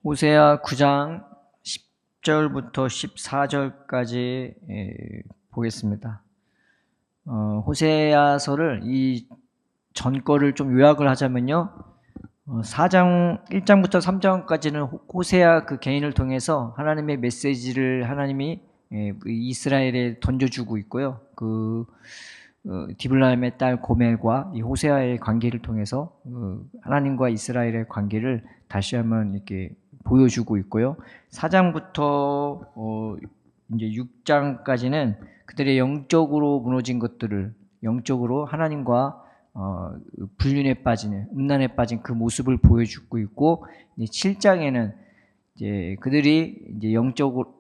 호세아 9장 10절부터 14절까지 보겠습니다. 호세아서를 이 전거를 좀 요약을 하자면요. 4장 1장부터 3장까지는 호세아 그 개인을 통해서 하나님의 메시지를 하나님이 이스라엘에 던져주고 있고요. 디블라임의 딸 고멜과 이 호세아의 관계를 통해서 하나님과 이스라엘의 관계를 다시 한번 이렇게 보여주고 있고요. 4장부터 이제 6장까지는 그들의 영적으로 무너진 것들을 영적으로 하나님과 불륜에 빠지는 음란에 빠진 그 모습을 보여주고 있고, 이제 7장에는 이제 그들이 이제 영적으로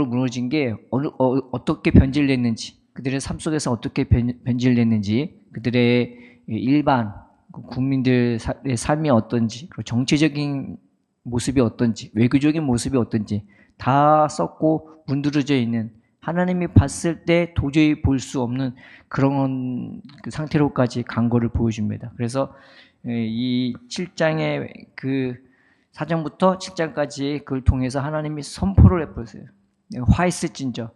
무너진 게 어떻게 변질됐는지, 그들의 삶 속에서 어떻게 변질됐는지, 그들의 일반 국민들의 삶이 어떤지, 그리고 정치적인 모습이 어떤지, 외교적인 모습이 어떤지 다 썼고 문드러져 있는, 하나님이 봤을 때 도저히 볼 수 없는 그런 그 상태로까지 간 거를 보여줍니다. 그래서 이 7장의 그 4장부터 7장까지 그걸 통해서 하나님이 선포를 해버렸어요. 화 있을진저,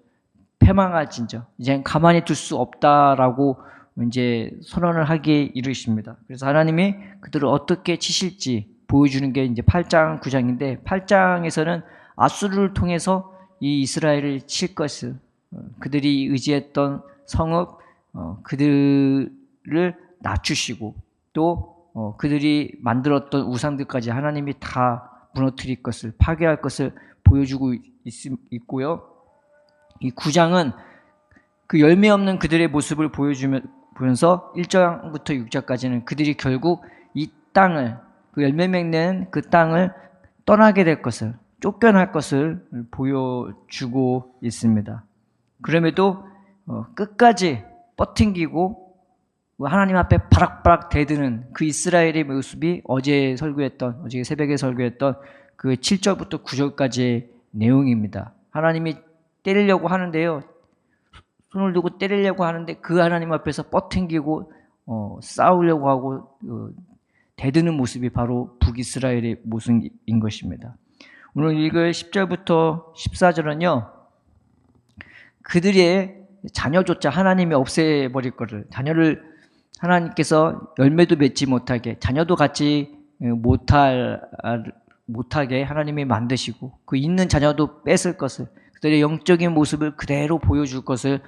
패망할진저, 이제 가만히 둘 수 없다라고 이제 선언을 하기에 이르십니다. 그래서 하나님이 그들을 어떻게 치실지 보여주는 게 이제 8장, 9장인데, 8장에서는 아수르를 통해서 이 이스라엘을 칠 것을, 그들이 의지했던 성읍, 그들을 낮추시고, 또 그들이 만들었던 우상들까지 하나님이 다 무너뜨릴 것을, 파괴할 것을 보여주고 있고요. 이 9장은 그 열매 없는 그들의 모습을 보여주면서 1장부터 6장까지는 그들이 결국 이 땅을, 그 열매 맺는 그 땅을 떠나게 될 것을, 쫓겨날 것을 보여주고 있습니다. 그럼에도 끝까지 버팅기고 하나님 앞에 바락바락 대드는 그 이스라엘의 모습이 어제 새벽에 설교했던 그 7절부터 9절까지의 내용입니다. 하나님이 때리려고 하는데요, 손을 두고 때리려고 하는데 그 하나님 앞에서 버팅기고 싸우려고 하고 대드는 모습이 바로 북이스라엘의 모습인 것입니다. 오늘 읽을 10절부터 14절은요, 그들의 자녀조차 하나님이 없애버릴 것을, 자녀를 하나님께서 열매도 맺지 못하게, 자녀도 갖지 못하게 하나님이 만드시고, 그 있는 자녀도 뺏을 것을, 그들의 영적인 모습을 그대로 보여줄 것을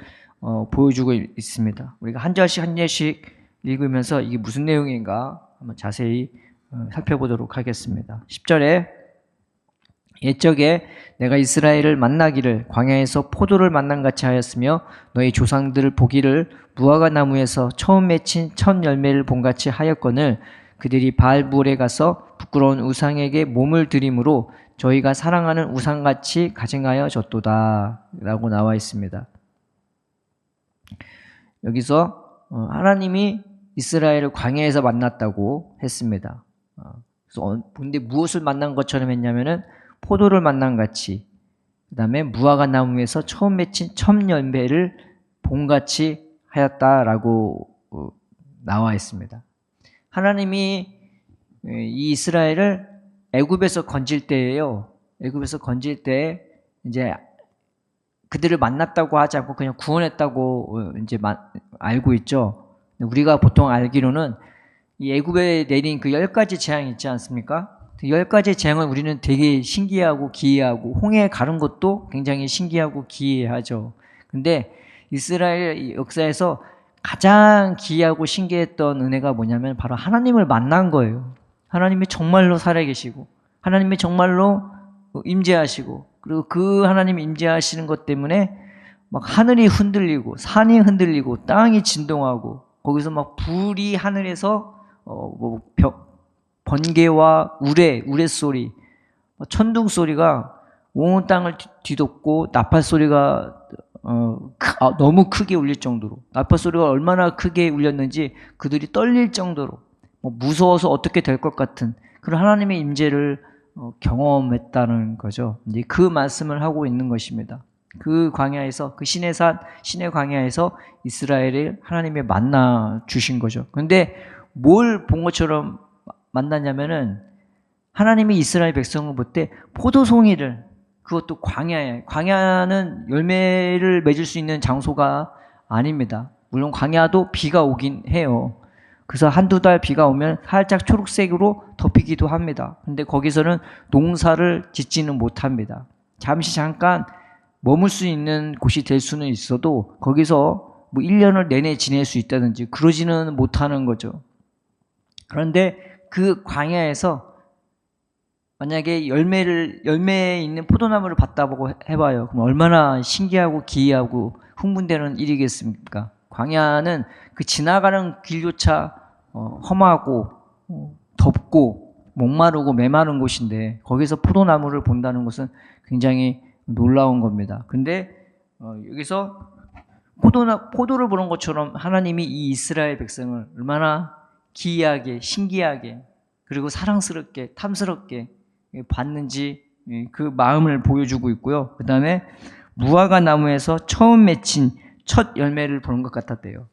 보여주고 있습니다. 우리가 한 절씩 한 절씩 읽으면서 이게 무슨 내용인가 한번 자세히 살펴보도록 하겠습니다. 10절에 옛적에 내가 이스라엘을 만나기를 광야에서 포도를 만남같이 하였으며 너희 조상들을 보기를 무화과 나무에서 처음 맺힌 첫 열매를 본같이 하였거늘 그들이 바알불에 가서 부끄러운 우상에게 몸을 들임으로 저희가 사랑하는 우상같이 가증하여졌도다 라고 나와 있습니다. 여기서 하나님이 이스라엘을 광야에서 만났다고 했습니다. 근데 무엇을 만난 것처럼 했냐면은 포도를 만난 같이, 그 다음에 무화과 나무에서 처음 맺힌 첫 열매를 본같이 하였다라고 나와 있습니다. 하나님이 이 이스라엘을 애굽에서 건질 때예요. 애굽에서 건질 때 이제 그들을 만났다고 하지 않고 그냥 구원했다고 이제 알고 있죠. 우리가 보통 알기로는 이 애굽에 내린 그 10가지 재앙이 있지 않습니까? 그 10가지 재앙을 우리는 되게 신기하고 기이하고, 홍해 가른 것도 굉장히 신기하고 기이하죠. 근데 이스라엘 역사에서 가장 기이하고 신기했던 은혜가 뭐냐면 바로 하나님을 만난 거예요. 하나님이 정말로 살아계시고, 하나님이 정말로 임재하시고, 그리고 그 하나님 임재하시는 것 때문에 막 하늘이 흔들리고 산이 흔들리고 땅이 진동하고, 거기서 막 불이 하늘에서 번개와 우레소리, 천둥 소리가 온 땅을 뒤덮고, 나팔 소리가 너무 크게 울릴 정도로, 나팔 소리가 얼마나 크게 울렸는지 그들이 떨릴 정도로 무서워서 어떻게 될 것 같은 그런 하나님의 임재를 경험했다는 거죠. 이제 그 말씀을 하고 있는 것입니다. 그 광야에서, 그 신의 광야에서 이스라엘을 하나님이 만나 주신 거죠. 그런데 뭘 본 것처럼 만났냐면은 하나님이 이스라엘 백성을 볼 때 포도송이를, 그것도 광야에, 광야는 열매를 맺을 수 있는 장소가 아닙니다. 물론 광야도 비가 오긴 해요. 그래서 한두 달 비가 오면 살짝 초록색으로 덮이기도 합니다. 근데 거기서는 농사를 짓지는 못합니다. 잠시 잠깐 머물 수 있는 곳이 될 수는 있어도 거기서 뭐 1년을 내내 지낼 수 있다든지 그러지는 못하는 거죠. 그런데 그 광야에서 만약에 열매에 있는 포도나무를 봤다 보고 해봐요. 그럼 얼마나 신기하고 기이하고 흥분되는 일이겠습니까? 광야는 그 지나가는 길조차 험하고 덥고 목마르고 메마른 곳인데 거기서 포도나무를 본다는 것은 굉장히 놀라운 겁니다. 근데 여기서 포도를 보는 것처럼 하나님이 이 이스라엘 백성을 얼마나 기이하게, 신기하게, 그리고 사랑스럽게, 탐스럽게 봤는지 그 마음을 보여주고 있고요. 그 다음에 무화과 나무에서 처음 맺힌 첫 열매를 보는 것 같았대요.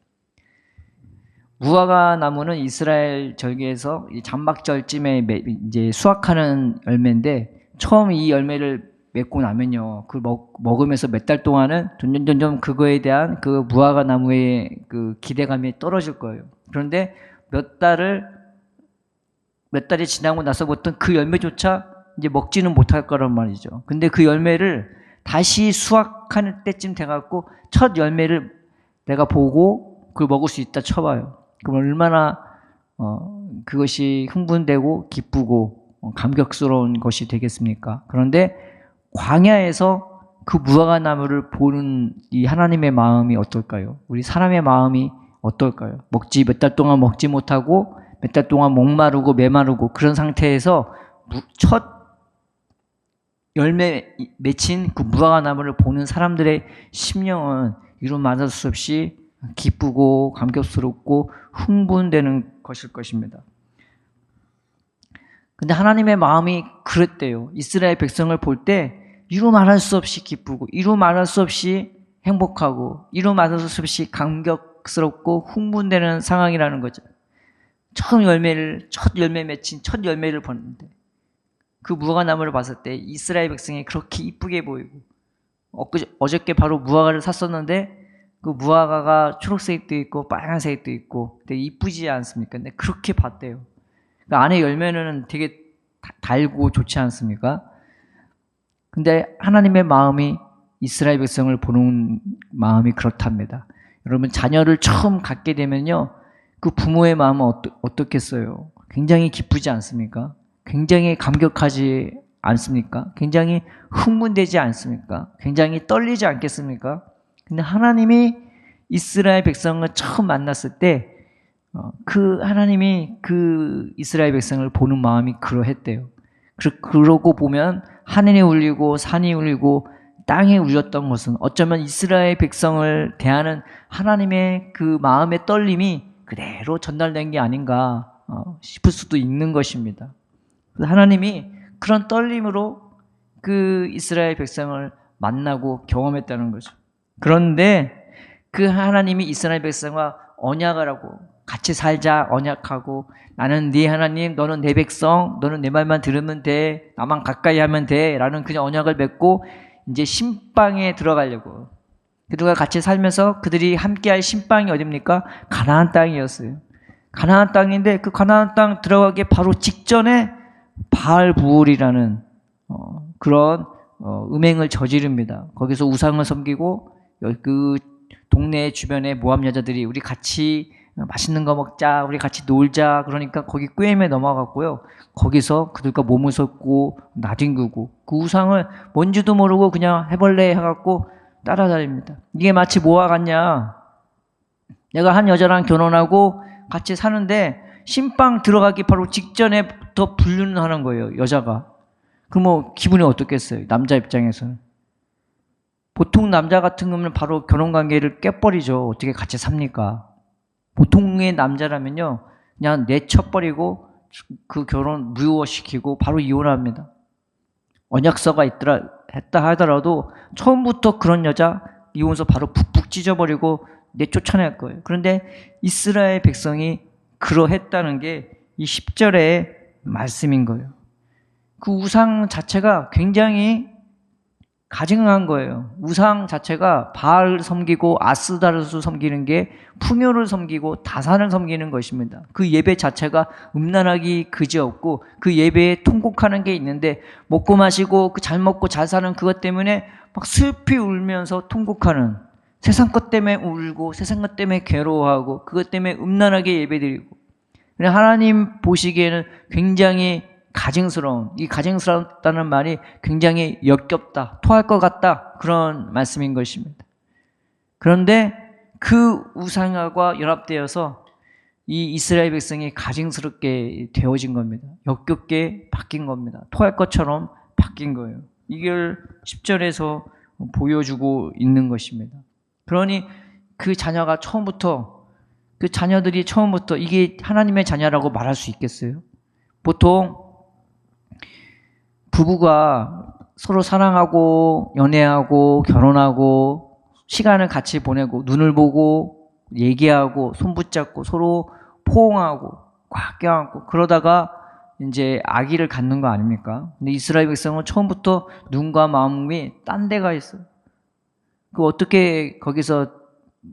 무화과 나무는 이스라엘 절기에서 장막절쯤에 이제 수확하는 열매인데, 처음 이 열매를 맺고 나면요, 그 먹으면서 몇 달 동안은 점점 그거에 대한 그 무화과 나무의 그 기대감이 떨어질 거예요. 그런데 몇 달이 지나고 나서부터 그 열매조차 이제 먹지는 못할 거란 말이죠. 근데 그 열매를 다시 수확하는 때쯤 돼갖고 첫 열매를 내가 보고 그걸 먹을 수 있다 쳐봐요. 그럼 얼마나 그것이 흥분되고 기쁘고 감격스러운 것이 되겠습니까? 그런데 광야에서 그 무화과 나무를 보는 이 하나님의 마음이 어떨까요? 우리 사람의 마음이 어떨까요? 몇 달 동안 먹지 못하고 몇 달 동안 목마르고 메마르고 그런 상태에서 첫 열매 맺힌 그 무화과 나무를 보는 사람들의 심령은 이루 말할 수 없이 기쁘고 감격스럽고 흥분되는 것일 것입니다. 근데 하나님의 마음이 그랬대요. 이스라엘 백성을 볼 때 이루 말할 수 없이 기쁘고 이루 말할 수 없이 행복하고 이루 말할 수 없이 감격스럽고 흥분되는 상황이라는 거죠. 첫 열매 맺힌 첫 열매를 보는데 그 무화과 나무를 봤을 때 이스라엘 백성이 그렇게 이쁘게 보이고, 어저께 바로 무화과를 샀었는데 그 무화과가 초록색도 있고 빨간색도 있고 되게 이쁘지 않습니까? 근데 그렇게 봤대요. 그러니까 안에 열매는 되게 달고 좋지 않습니까? 근데 하나님의 마음이 이스라엘 백성을 보는 마음이 그렇답니다. 여러분, 자녀를 처음 갖게 되면요, 그 부모의 마음은 어떻겠어요? 굉장히 기쁘지 않습니까? 굉장히 감격하지 않습니까? 굉장히 흥분되지 않습니까? 굉장히 떨리지 않겠습니까? 근데 하나님이 이스라엘 백성을 처음 만났을 때 그 하나님이 그 이스라엘 백성을 보는 마음이 그러했대요. 그러고 보면 하늘이 울리고 산이 울리고 땅에 울렸던 것은 어쩌면 이스라엘 백성을 대하는 하나님의 그 마음의 떨림이 그대로 전달된 게 아닌가 싶을 수도 있는 것입니다. 하나님이 그런 떨림으로 그 이스라엘 백성을 만나고 경험했다는 거죠. 그런데 그 하나님이 이스라엘 백성과 언약을 하고 같이 살자 언약하고, 나는 네 하나님, 너는 내 백성, 너는 내 말만 들으면 돼, 나만 가까이 하면 돼 라는 그냥 언약을 맺고 이제 신방에 들어가려고, 그들과 같이 살면서 그들이 함께할 신방이 어딥니까? 가나안 땅이었어요. 가나안 땅인데 그 가나안 땅 들어가기 바로 직전에 바알부올이라는 그런 음행을 저지릅니다. 거기서 우상을 섬기고 그 동네 주변에 모압 여자들이 우리 같이 맛있는 거 먹자, 우리 같이 놀자 그러니까 거기 꾀임에 넘어갔고요. 거기서 그들과 몸을 섞고 나뒹구고 그 우상을 뭔지도 모르고 그냥 해볼래 해갖고 따라다닙니다. 이게 마치 뭐와 같냐, 내가 한 여자랑 결혼하고 같이 사는데 신방 들어가기 바로 직전에부터 불륜을 하는 거예요, 여자가. 그럼 뭐 기분이 어떻겠어요, 남자 입장에서는. 보통 남자 같은 거면 바로 결혼관계를 깨버리죠. 어떻게 같이 삽니까? 보통의 남자라면요, 그냥 내쳐버리고 그 결혼 무효시키고 바로 이혼합니다. 언약서가 했다 하더라도 처음부터 그런 여자 이혼서 바로 푹푹 찢어버리고 내쫓아낼 거예요. 그런데 이스라엘 백성이 그러했다는 게 이 10절의 말씀인 거예요. 그 우상 자체가 굉장히 가증한 거예요. 우상 자체가 바알을 섬기고 아스다르스 섬기는 게 풍요를 섬기고 다산을 섬기는 것입니다. 그 예배 자체가 음란하기 그지없고 그 예배에 통곡하는 게 있는데 먹고 마시고 잘 먹고 잘 사는 그것 때문에 막 슬피 울면서 통곡하는, 세상 것 때문에 울고 세상 것 때문에 괴로워하고 그것 때문에 음란하게 예배드리고, 하나님 보시기에는 굉장히 가증스러운, 이 가증스럽다는 말이 굉장히 역겹다, 토할 것 같다, 그런 말씀인 것입니다. 그런데 그 우상과 연합되어서 이 이스라엘 백성이 가증스럽게 되어진 겁니다. 역겹게 바뀐 겁니다. 토할 것처럼 바뀐 거예요. 이걸 10절에서 보여주고 있는 것입니다. 그러니 그 자녀가 처음부터, 그 자녀들이 처음부터 이게 하나님의 자녀라고 말할 수 있겠어요? 보통 부부가 서로 사랑하고 연애하고 결혼하고 시간을 같이 보내고 눈을 보고 얘기하고 손 붙잡고 서로 포옹하고 꽉 껴안고 그러다가 이제 아기를 갖는 거 아닙니까? 근데 이스라엘 백성은 처음부터 눈과 마음이 딴 데가 있어요. 그 어떻게 거기서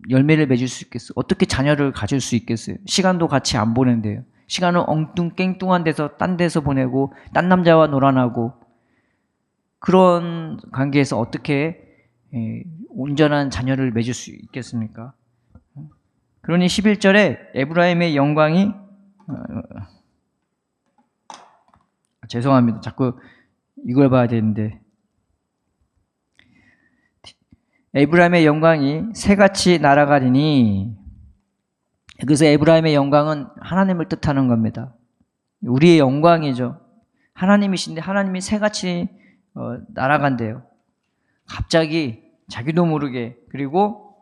열매를 맺을 수 있겠어요? 어떻게 자녀를 가질 수 있겠어요? 시간도 같이 안 보낸대요. 시간을 엉뚱깽뚱한 데서 딴 데서 보내고 딴 남자와 놀아나고, 그런 관계에서 어떻게 온전한 자녀를 맺을 수 있겠습니까? 그러니 11절에 에브라임의 영광이 죄송합니다. 자꾸 이걸 봐야 되는데, 에브라임의 영광이 새같이 날아가리니, 그래서 에브라임의 영광은 하나님을 뜻하는 겁니다. 우리의 영광이죠. 하나님이신데 하나님이 새같이 날아간대요. 갑자기 자기도 모르게, 그리고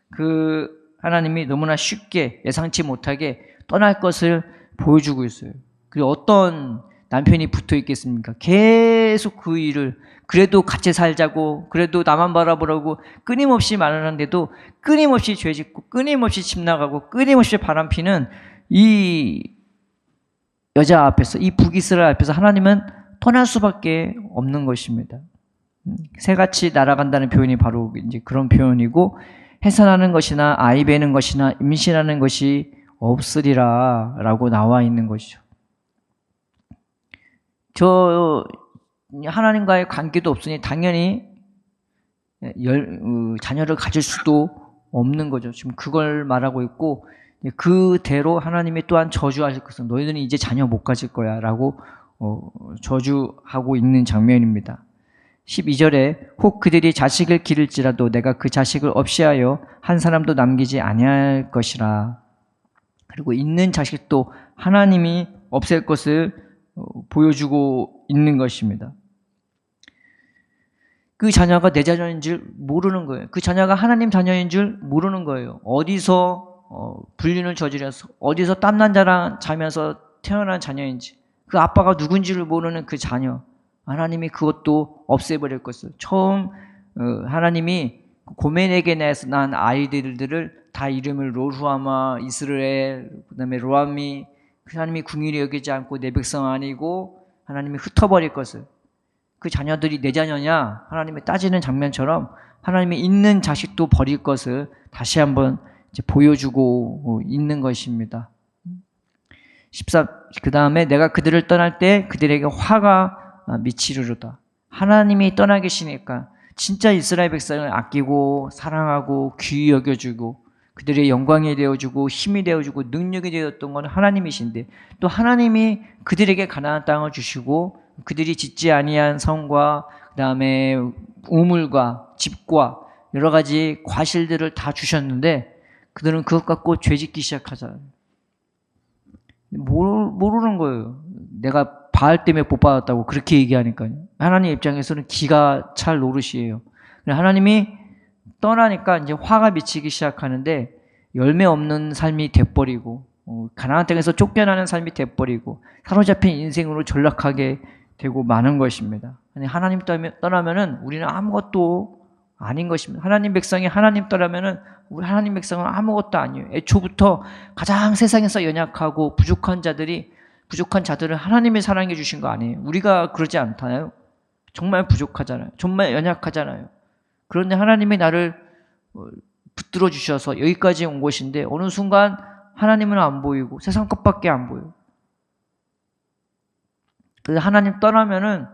그 하나님이 너무나 쉽게 예상치 못하게 떠날 것을 보여주고 있어요. 그리고 어떤 남편이 붙어 있겠습니까? 계속 그 일을, 그래도 같이 살자고, 그래도 나만 바라보라고 끊임없이 말하는데도 끊임없이 죄짓고 끊임없이 집 나가고 끊임없이 바람피는 이 여자 앞에서, 이 북이스라엘 앞에서 하나님은 떠날 수밖에 없는 것입니다. 새같이 날아간다는 표현이 바로 이제 그런 표현이고, 해산하는 것이나 아이 베는 것이나 임신하는 것이 없으리라 라고 나와 있는 것이죠. 저 하나님과의 관계도 없으니 당연히 자녀를 가질 수도 없는 거죠. 지금 그걸 말하고 있고, 그대로 하나님이 또한 저주하실 것은 너희들은 이제 자녀 못 가질 거야 라고 저주하고 있는 장면입니다. 12절에 혹 그들이 자식을 기를지라도 내가 그 자식을 없이하여 한 사람도 남기지 아니할 것이라. 그리고 있는 자식도 하나님이 없앨 것을 보여주고 있는 것입니다. 그 자녀가 내 자녀인 줄 모르는 거예요. 그 자녀가 하나님 자녀인 줄 모르는 거예요. 어디서 불륜을 저지려서, 어디서 땀난 자랑 자면서 태어난 자녀인지, 그 아빠가 누군지를 모르는 그 자녀, 하나님이 그것도 없애버릴 것을. 처음 하나님이 고멜에게 난 아이들을 다 이름을 로루아마, 이스라엘, 그 다음에 로암미, 하나님이 궁일이 여기지 않고 내 백성 아니고 하나님이 흩어버릴 것을. 그 자녀들이 내 자녀냐 하나님이 따지는 장면처럼 하나님이 있는 자식도 버릴 것을 다시 한번 이제 보여주고 있는 것입니다. 14, 그 다음에 내가 그들을 떠날 때 그들에게 화가 미치리로다. 하나님이 떠나 계시니까 진짜 이스라엘 백성을 아끼고 사랑하고 귀히 여겨주고 그들의 영광이 되어주고 힘이 되어주고 능력이 되었던 건 하나님이신데, 또 하나님이 그들에게 가나안 땅을 주시고 그들이 짓지 아니한 성과 그 다음에 우물과 집과 여러 가지 과실들을 다 주셨는데 그들은 그것 갖고 죄짓기 시작하잖아요. 모르는 거예요. 내가 바알 때문에 복 받았다고 그렇게 얘기하니까요. 하나님 입장에서는 기가 찰 노릇이에요. 하나님이 떠나니까 이제 화가 미치기 시작하는데 열매 없는 삶이 돼버리고 가나안 땅에서 쫓겨나는 삶이 돼버리고 사로잡힌 인생으로 전락하게 되고 마는 것입니다. 하나님 떠나면은 우리는 아무것도 아닌 것입니다. 하나님 백성이 하나님 떠나면은 우리 하나님 백성은 아무것도 아니에요. 애초부터 가장 세상에서 연약하고 부족한 자들이 부족한 자들을 하나님이 사랑해 주신 거 아니에요? 우리가 그러지 않나요? 정말 부족하잖아요. 정말 연약하잖아요. 그런데 하나님이 나를 붙들어 주셔서 여기까지 온 것인데 어느 순간 하나님은 안 보이고 세상 것밖에 안 보여요. 그래서 하나님 떠나면은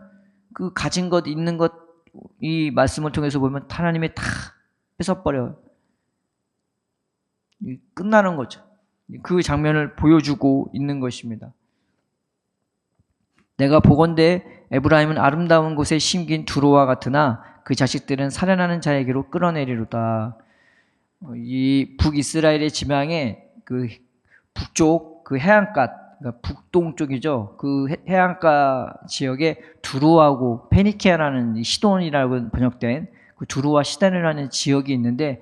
그 가진 것, 있는 것, 이 말씀을 통해서 보면 하나님이 다 뺏어버려요. 끝나는 거죠. 그 장면을 보여주고 있는 것입니다. 내가 보건대 에브라임은 아름다운 곳에 심긴 두로와 같으나 그 자식들은 살해나는 자에게로 끌어내리로다. 이 북이스라엘의 지방에 그 북쪽 그 해안가, 그러니까 북동쪽이죠. 그 해안가 지역에 두로하고 페니키아라는 시돈이라고 번역된 그 두로와 시돈이라는 지역이 있는데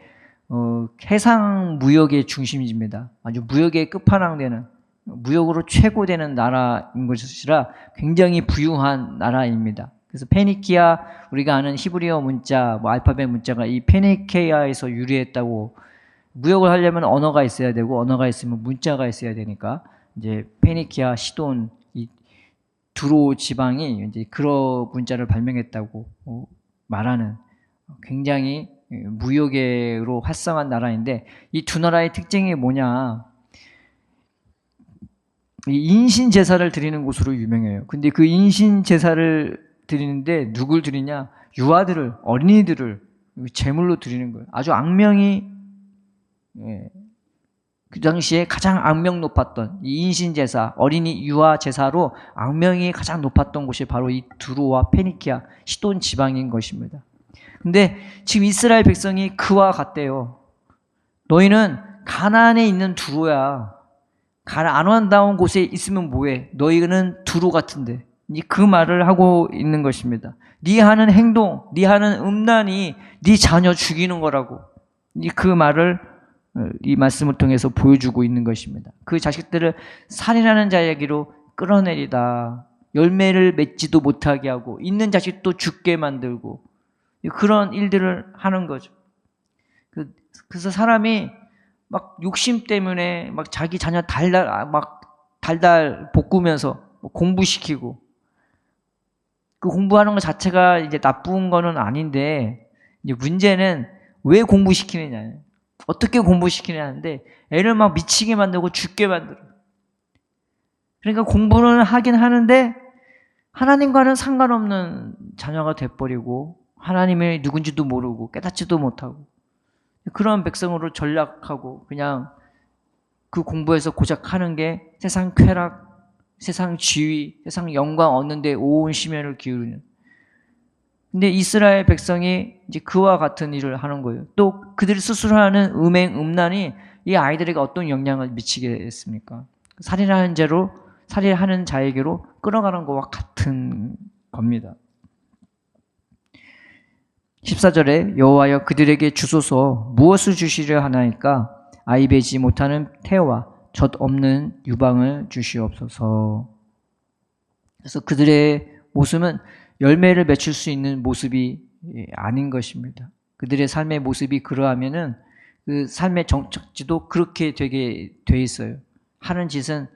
해상 무역의 중심지입니다. 아주 무역의 끝판왕되는, 무역으로 최고되는 나라인 것이라 굉장히 부유한 나라입니다. 그래서 페니키아, 우리가 아는 히브리어 문자, 알파벳 문자가 이 페니키아에서 유래했다고. 무역을 하려면 언어가 있어야 되고 언어가 있으면 문자가 있어야 되니까 이제 페니키아, 시돈, 이 두로 지방이 이제 그런 문자를 발명했다고 말하는 굉장히 무역으로 활성한 나라인데, 이 두 나라의 특징이 뭐냐? 인신 제사를 드리는 곳으로 유명해요. 근데 그 인신 제사를 드리는데 누굴 드리냐? 유아들을, 어린이들을 제물로 드리는 거예요. 아주 악명이, 그 당시에 가장 악명 높았던 이 인신 제사, 어린이 유아 제사로 악명이 가장 높았던 곳이 바로 이 두로와 페니키아, 시돈 지방인 것입니다. 근데 지금 이스라엘 백성이 그와 같대요. 너희는 가나안에 있는 두로야. 아름다운 곳에 있으면 뭐해? 너희는 두로 같은데. 그 말을 하고 있는 것입니다. 네 하는 행동, 네 하는 음란이 네 자녀 죽이는 거라고. 그 말을 이 말씀을 통해서 보여주고 있는 것입니다. 그 자식들을 살인하는 자에게로 끌어내리다. 열매를 맺지도 못하게 하고 있는 자식도 죽게 만들고 그런 일들을 하는 거죠. 그래서 사람이 막 욕심 때문에 막 자기 자녀 달달 볶으면서 공부시키고, 그 공부하는 것 자체가 이제 나쁜 거는 아닌데, 이제 문제는 왜 공부시키느냐, 어떻게 공부시키느냐인데, 애를 막 미치게 만들고 죽게 만들어. 그러니까 공부는 하긴 하는데 하나님과는 상관없는 자녀가 돼버리고 하나님이 누군지도 모르고 깨닫지도 못하고 그런 백성으로 전락하고 그냥 그 공부에서 고작 하는 게 세상 쾌락, 세상 지위, 세상 영광 얻는 데 온 심혈을 기울이는. 근데 이스라엘 백성이 이제 그와 같은 일을 하는 거예요. 또 그들이 스스로 하는 음행음란이 이 아이들에게 어떤 영향을 미치겠습니까? 살인하는 자에게로 끌어가는 것과 같은 겁니다. 14절에 여호와여 그들에게 주소서 무엇을 주시려 하나이까? 아이 베지 못하는 태와 젖 없는 유방을 주시옵소서. 그래서 그들의 모습은 열매를 맺힐 수 있는 모습이 아닌 것입니다. 그들의 삶의 모습이 그러하면은 그 삶의 정착지도 그렇게 되게 돼 있어요. 하는 짓은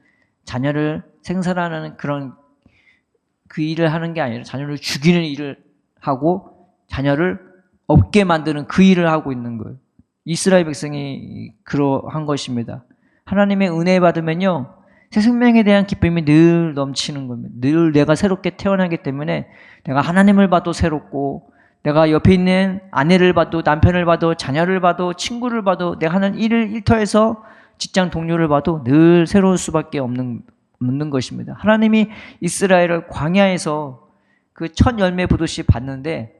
자녀를 생산하는 그런 그 일을 하는 게 아니라 자녀를 죽이는 일을 하고 자녀를 없게 만드는 그 일을 하고 있는 거예요. 이스라엘 백성이 그러한 것입니다. 하나님의 은혜 받으면요, 새 생명에 대한 기쁨이 늘 넘치는 겁니다. 늘 내가 새롭게 태어나기 때문에 내가 하나님을 봐도 새롭고, 내가 옆에 있는 아내를 봐도, 남편을 봐도, 자녀를 봐도, 친구를 봐도, 내가 하는 일터에서 직장 동료를 봐도 늘 새로울 수밖에 없는 것입니다. 하나님이 이스라엘을 광야에서 그 첫 열매 보듯이 봤는데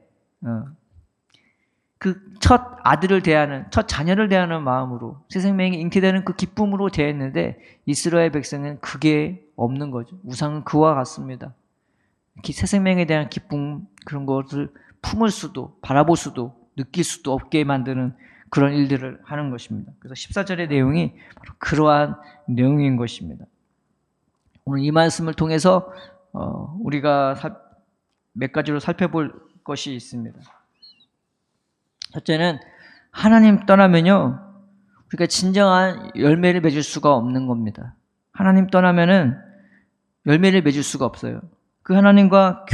그 첫 아들을 대하는, 첫 자녀를 대하는 마음으로 새 생명이 잉태되는 그 기쁨으로 대했는데 이스라엘 백성은 그게 없는 거죠. 우상은 그와 같습니다. 새 생명에 대한 기쁨, 그런 것을 품을 수도 바라볼 수도 느낄 수도 없게 만드는 그런 일들을 하는 것입니다. 그래서 14절의 내용이 바로 그러한 내용인 것입니다. 오늘 이 말씀을 통해서 우리가 몇 가지로 살펴볼 것이 있습니다. 첫째는 하나님 떠나면요, 우리가 진정한 열매를 맺을 수가 없는 겁니다. 하나님 떠나면은 열매를 맺을 수가 없어요. 그 하나님과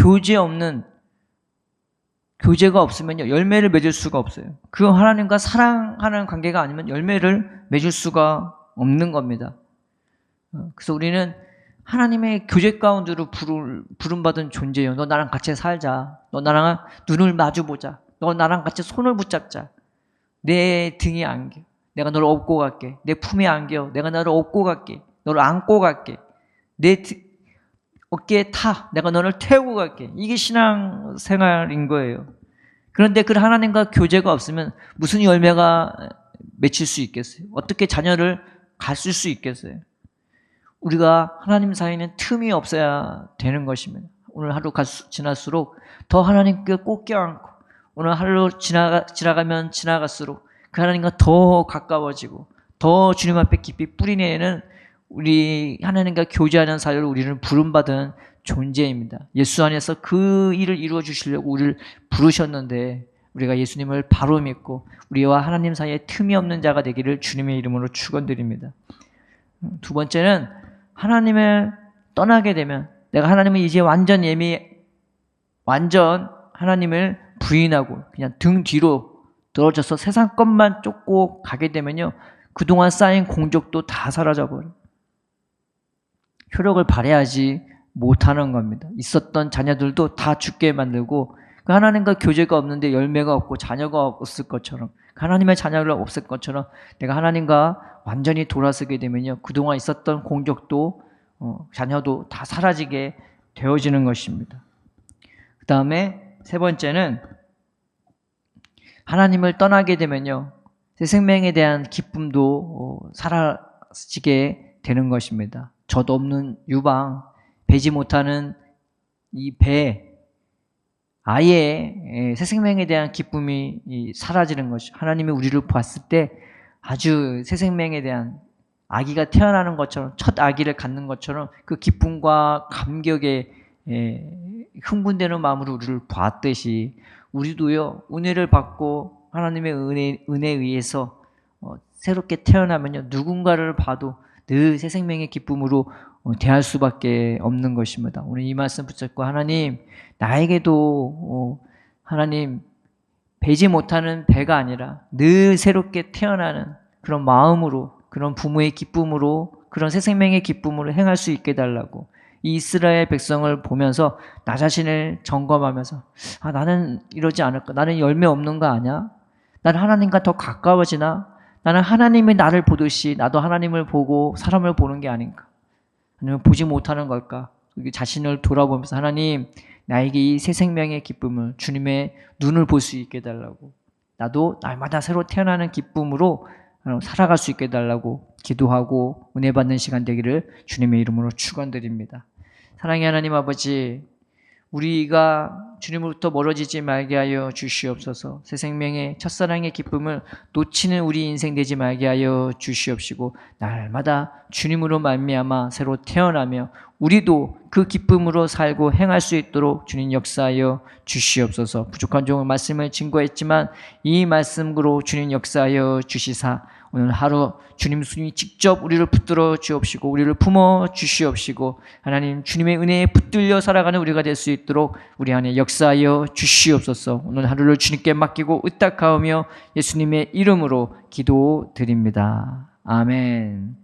교제가 없으면요, 열매를 맺을 수가 없어요. 그 하나님과 사랑하는 관계가 아니면 열매를 맺을 수가 없는 겁니다. 그래서 우리는 하나님의 교제 가운데로 부름받은 존재예요. 너 나랑 같이 살자. 너 나랑 눈을 마주보자. 너 나랑 같이 손을 붙잡자. 내 등에 안겨. 내가 너를 업고 갈게. 내 품에 안겨. 내가 너를 업고 갈게. 너를 안고 갈게. 내 어깨에 타. 내가 너를 태우고 갈게. 이게 신앙생활인 거예요. 그런데 그 하나님과 교제가 없으면 무슨 열매가 맺힐 수 있겠어요? 어떻게 자녀를 가질 수 있겠어요? 우리가 하나님 사이에는 틈이 없어야 되는 것입니다. 오늘 하루 지날수록 더 하나님께 꼭 껴안고, 오늘 하루 지나가면 지나갈수록 그 하나님과 더 가까워지고 더 주님 앞에 깊이 뿌리내는 우리 하나님과 교제하는 사이로 우리는 부름받은 존재입니다. 예수 안에서 그 일을 이루어 주시려고 우리를 부르셨는데 우리가 예수님을 바로 믿고 우리와 하나님 사이에 틈이 없는 자가 되기를 주님의 이름으로 축원드립니다. 두 번째는 하나님을 떠나게 되면 내가 하나님을 이제 완전 하나님을 부인하고 그냥 등 뒤로 떨어져서 세상 것만 쫓고 가게 되면요, 그동안 쌓인 공적도 다 사라져버려요. 효력을 발휘하지 못하는 겁니다. 있었던 자녀들도 다 죽게 만들고, 그 하나님과 교제가 없는데 열매가 없고 자녀가 없을 것처럼, 하나님의 자녀가 없을 것처럼 내가 하나님과 완전히 돌아서게 되면요, 그동안 있었던 공적도 자녀도 다 사라지게 되어지는 것입니다. 그 다음에 세 번째는 하나님을 떠나게 되면요, 새 생명에 대한 기쁨도 사라지게 되는 것입니다. 젖 없는 유방, 배지 못하는 이 배, 아예 새 생명에 대한 기쁨이 사라지는 것이죠. 하나님이 우리를 봤을 때 아주 새 생명에 대한 아기가 태어나는 것처럼, 첫 아기를 갖는 것처럼 그 기쁨과 감격에 흥분되는 마음으로 우리를 봤듯이 우리도요, 은혜를 받고 하나님의 은혜에 의해서 새롭게 태어나면요, 누군가를 봐도 늘 새 생명의 기쁨으로 대할 수밖에 없는 것입니다. 오늘 이 말씀 붙잡고, 하나님, 나에게도 하나님, 배지 못하는 배가 아니라 늘 새롭게 태어나는 그런 마음으로, 그런 부모의 기쁨으로, 그런 새 생명의 기쁨으로 행할 수 있게 해달라고, 이 이스라엘 백성을 보면서 나 자신을 점검하면서, 나는 이러지 않을까? 나는 열매 없는 거 아니야? 나는 하나님과 더 가까워지나? 나는 하나님이 나를 보듯이 나도 하나님을 보고 사람을 보는 게 아닌가? 아니면 보지 못하는 걸까? 자신을 돌아보면서, 하나님, 나에게 이 새 생명의 기쁨을, 주님의 눈을 볼 수 있게 해달라고, 나도 날마다 새로 태어나는 기쁨으로 살아갈 수 있게 해달라고 기도하고 은혜 받는 시간 되기를 주님의 이름으로 축원드립니다. 사랑의 하나님 아버지, 우리가 주님으로부터 멀어지지 말게 하여 주시옵소서. 새 생명의 첫사랑의 기쁨을 놓치는 우리 인생 되지 말게 하여 주시옵시고, 날마다 주님으로 말미암아 새로 태어나며 우리도 그 기쁨으로 살고 행할 수 있도록 주님 역사하여 주시옵소서. 부족한 종의 말씀을 증거했지만 이 말씀으로 주님 역사하여 주시사 오늘 하루 주님 손이 직접 우리를 붙들어 주옵시고 우리를 품어 주시옵시고, 하나님 주님의 은혜에 붙들려 살아가는 우리가 될 수 있도록 우리 안에 역사하여 주시옵소서. 오늘 하루를 주님께 맡기고 의탁하오며 예수님의 이름으로 기도드립니다. 아멘.